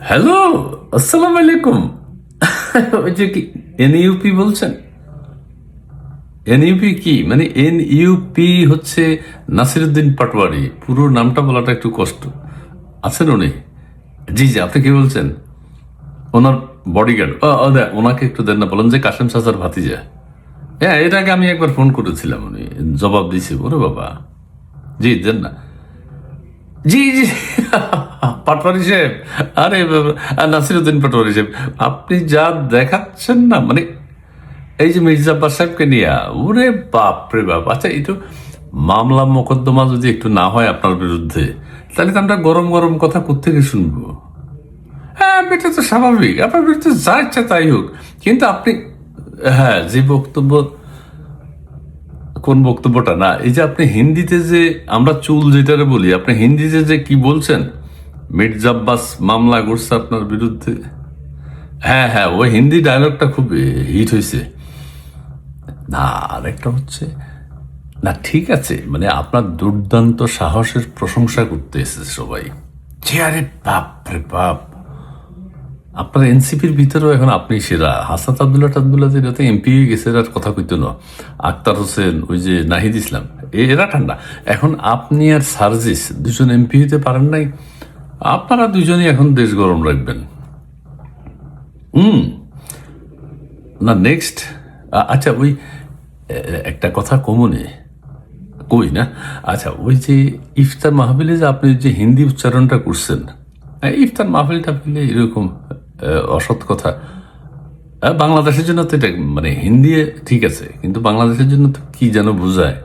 Hello, আসসালামু আলাইকুম। ওই যে কি এনইউপি বলছেন? এনইউপি কি মানে? এনইউপি হচ্ছে নাসিরুদ্দিন পাটোয়ারি। পুরো নামটা বলাটা একটু কষ্ট। আছেন উনি? জি জি, আপনি কি বলছেন? ওনার বডিগার্ড? ওনাকে একটু দেন না, বলেন যে কাশেম চাচার ভাতিজা। হ্যাঁ, এর আগে আমি একবার ফোন করেছিলাম, উনি জবাব দিয়েছে। ওরে বাবা, জি দেন না। জি জি, পাটোয়ারি সাহেব। আরে বাবা, নাসিরুদ্দিন পাটোয়ারি সাহেব, আপনি যা দেখাচ্ছেন না মানে, এই যে মির্জা আব্বাস সাহেবকে নিয়ে, ওরে বাপ রে বাপ। আচ্ছা, এই তো মামলা মোকদ্দমা যদি একটু না হয় আপনার বিরুদ্ধে, তাহলে তো আমরা গরম গরম কথা কোত্থেকে শুনবো? হ্যাঁ, এটা তো স্বাভাবিক, আপনার বিরুদ্ধে যা ইচ্ছা তাই হোক। কিন্তু আপনি, হ্যাঁ, যে বক্তব্য, কোন বক্তব্যটা না, এই যে আপনি হিন্দিতে যে আমরা চুল যেটারে বলি, আপনি হিন্দিতে যে কি বলছেন, মির্জা আব্বাস মামলা করছে আপনার বিরুদ্ধে। হ্যাঁ হ্যাঁ, ওই হিন্দি ডায়লগটা খুব হিট হয়েছে। না, আরেকটা হচ্ছে, না ঠিক আছে, মানে আপনার দুর্দান্ত সাহসের প্রশংসা করতে এসেছে সবাই। যে আরে বাপ রে বাপ, আপনার এনসিপির ভিতরেও এখন আপনি সেরা। হাসান আবদুল্লাহ টাবদুল্লাহ যেটাতে এমপি হয়ে গেছে, এর কথা কইতো না। আক্তার হোসেন, ওই যে নাহিদ ইসলাম, এরা ঠান্ডা। এখন আপনি আর সার্জিস দুজন এমপি হইতে পারেন নাই, আপনারা দুজনই এখন দেশ গরম রাখবেন। না নেক্সট, আচ্ছা ওই একটা কথা কমনে কই না। আচ্ছা, ওই যে ইফতার মাহফিলে যে আপনি যে হিন্দি উচ্চারণটা করছেন, ইফতার মাহফিলটা পেলে এরকম অসৎ কথা। বাংলাদেশের জন্য তো এটা মানে হিন্দি ঠিক আছে, কিন্তু বাংলাদেশের জন্য তো কি যেন বোঝায়।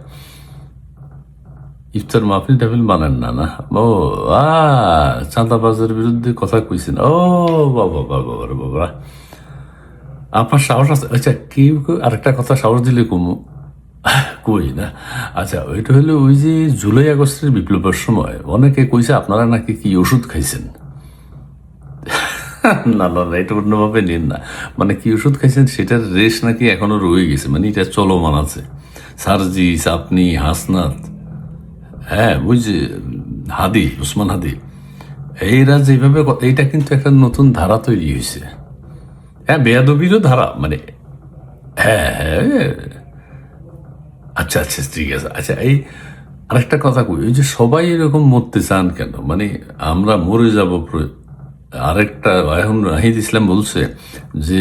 ইফতার মাহফিল টাফিল মানেন না না? ও, চাঁদাবাজের বিরুদ্ধে কথা কইছেন। ও বাবা বাবা বাবা বাবা, আপনার সাহস আছে। আচ্ছা, কেউ কেউ আরেকটা কথা সাহস দিলে কমু কই না। আচ্ছা, ওইটা হলো ওই যে জুলাই আগস্টের বিপ্লবের সময় অনেকে কইছে আপনারা নাকি কি ওষুধ খাইছেন। না না না, এটা অন্যভাবে নিন না। মানে কি ওষুধ খাইছেন সেটার রেশ নাকি এখনো রয়ে গেছে, মানে এটা চলমান আছে। সার্জিস, আপনি, হাসনাত, হ্যাঁ ওই যে হাদি, উসমান হাদি, এইরা যেভাবে এইটা কিন্তু একটা নতুন ধারা তৈরি হয়েছে। হ্যাঁ, বেয়াদবিরও ধারা মানে। হ্যাঁ হ্যাঁ, আচ্ছা আচ্ছা ঠিক আছে। আচ্ছা, এই আরেকটা কথা কই, ওই যে সবাই এরকম মরতে চান কেন? মানে আমরা মরে যাব। আরেকটা এখন নাহিদ ইসলাম বলছে যে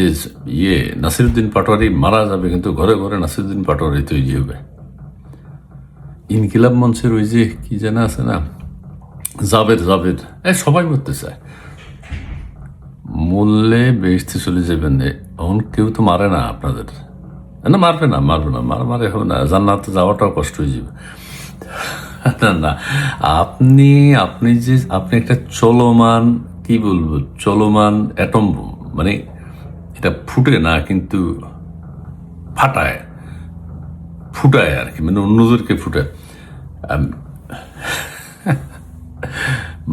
নাসিরুদ্দিন পাটোয়ারি মারা যাবে, কিন্তু ঘরে ঘরে নাসিরুদ্দিন পাটোয়ারি তৈরি হবে। ইনকিলাব মঞ্চের ওই যে কি জানা আছে না, জাবেদ জাবেদ, সবাই মরতে চায়। মূল্যে বেহেশতে চলে যাবেন, এখন কেউ তো মারে না আপনাদের। না, মারবে না, মারবে না, মারে হবে না, জান্নাতে যাওয়াটাও কষ্ট হয়ে যাবে। না না, আপনি আপনি যে আপনি একটা চলমান, কি বলবো, চলমান অ্যাটম বোম। মানে এটা ফুটে না, কিন্তু ফাটায়, ফুটায় আর কি, মানে অন্যদেরকে ফুটায়।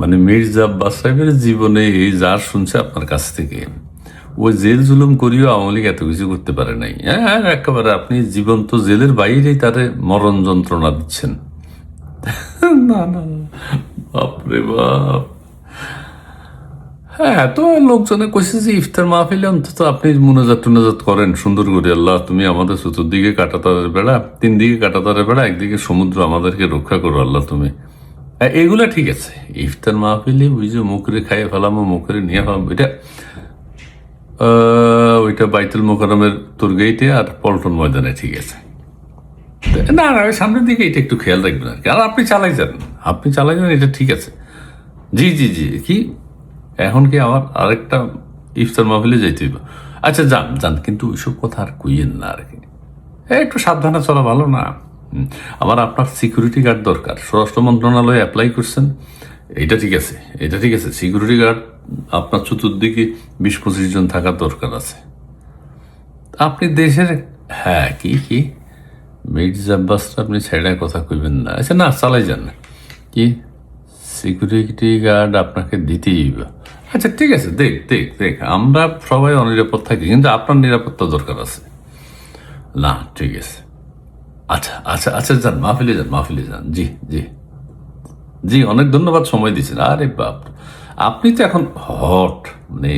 মানে মির্জা আব্বাস সাহেবের জীবনে এই যা শুনছে আপনার কাছ থেকে, ওই জেল জুলুম করিও আওয়ামী লীগ এত কিছু করতে পারে নাই। হ্যাঁ, একেবারে আপনি জীবন্ত জেলের বাইরেই তারে মরণ যন্ত্রণা দিচ্ছেন। না না না, বাপরে বাপ। হ্যাঁ, তো লোকজনে কইছে যে ইফতার মাহফিলে অন্তত আপনি মুনাজাত টুনাজাত করেন সুন্দর করে, আল্লাহ তুমি আমাদের চতুর্দিকে কাঁটাতারের বেড়া, তিন দিকে কাঁটাতারের বেড়া, একদিকে সমুদ্র, আমাদেরকে রক্ষা করো আল্লাহ তুমি। এগুলা ঠিক আছে। ইফতার মাহফিলে ওই যে মুখরে খাইয়ে ফেলামো, মুখরে নিয়ে ফেলাম, এটা ওইটা বাইতুল মোকাররমের তোর গেইটে আর পল্টন ময়দানে ঠিক আছে। না না, ওই সামনের দিকে এটা একটু খেয়াল রাখবেন আর কি। আর আপনি চালাই যান, আপনি চালাই যান, এটা ঠিক আছে। জি জি জি, কি এখন কি আমার আরেকটা ইফতার মাহফিলে যাইতে হইব? আচ্ছা যান যান, কিন্তু ওইসব কথা আর কইয়েন না আর কি। একটু সাবধানে চলা ভালো না? আমার আপনার সিকিউরিটি গার্ড দরকার। স্বরাষ্ট্র মন্ত্রণালয়ে অ্যাপ্লাই করছেন, এটা ঠিক আছে, এটা ঠিক আছে। সিকিউরিটি গার্ড আপনার চতুর্দিকে 20-25 জন থাকার দরকার আছে। আপনি দেশের, হ্যাঁ কি কি মির্জা আব্বাসটা আপনি ছেড়ে কথা কইবেন না। আচ্ছা না, চালাই যান কি, সিকিউরিটি গার্ড আপনাকে দিতেই হইবে। আচ্ছা ঠিক আছে, দেখ দেখ দেখ, আমরা সবাই অনিরাপদ থাকি, কিন্তু আপনার নিরাপত্তা দরকার আছে। না ঠিক আছে, আচ্ছা আচ্ছা আচ্ছা, যান মাহফিলে যান, মাহফিলে যান। জি জি জি, অনেক ধন্যবাদ সময় দিয়েছেন। আরে বাপ, আপনি তো এখন হট, মানে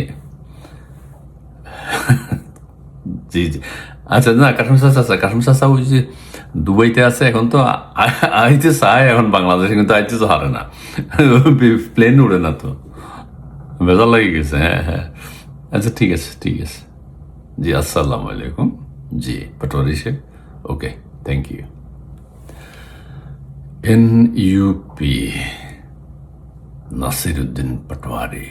জি জি। আচ্ছা না, কাশিম চাচা ওই যে দুবাইতে আছে এখন, তো আইতে চায় এখন বাংলাদেশে, কিন্তু আইতে তো হারে না, প্লেন উড়ে না তো, বেজার লাগে গেছে। হ্যাঁ হ্যাঁ, আচ্ছা ঠিক আছে ঠিক আছে। জি আসসালামু আলাইকুম। জি পাটোয়ারি সাহেব, okay, thank you. NUP Nasiruddin Patwari.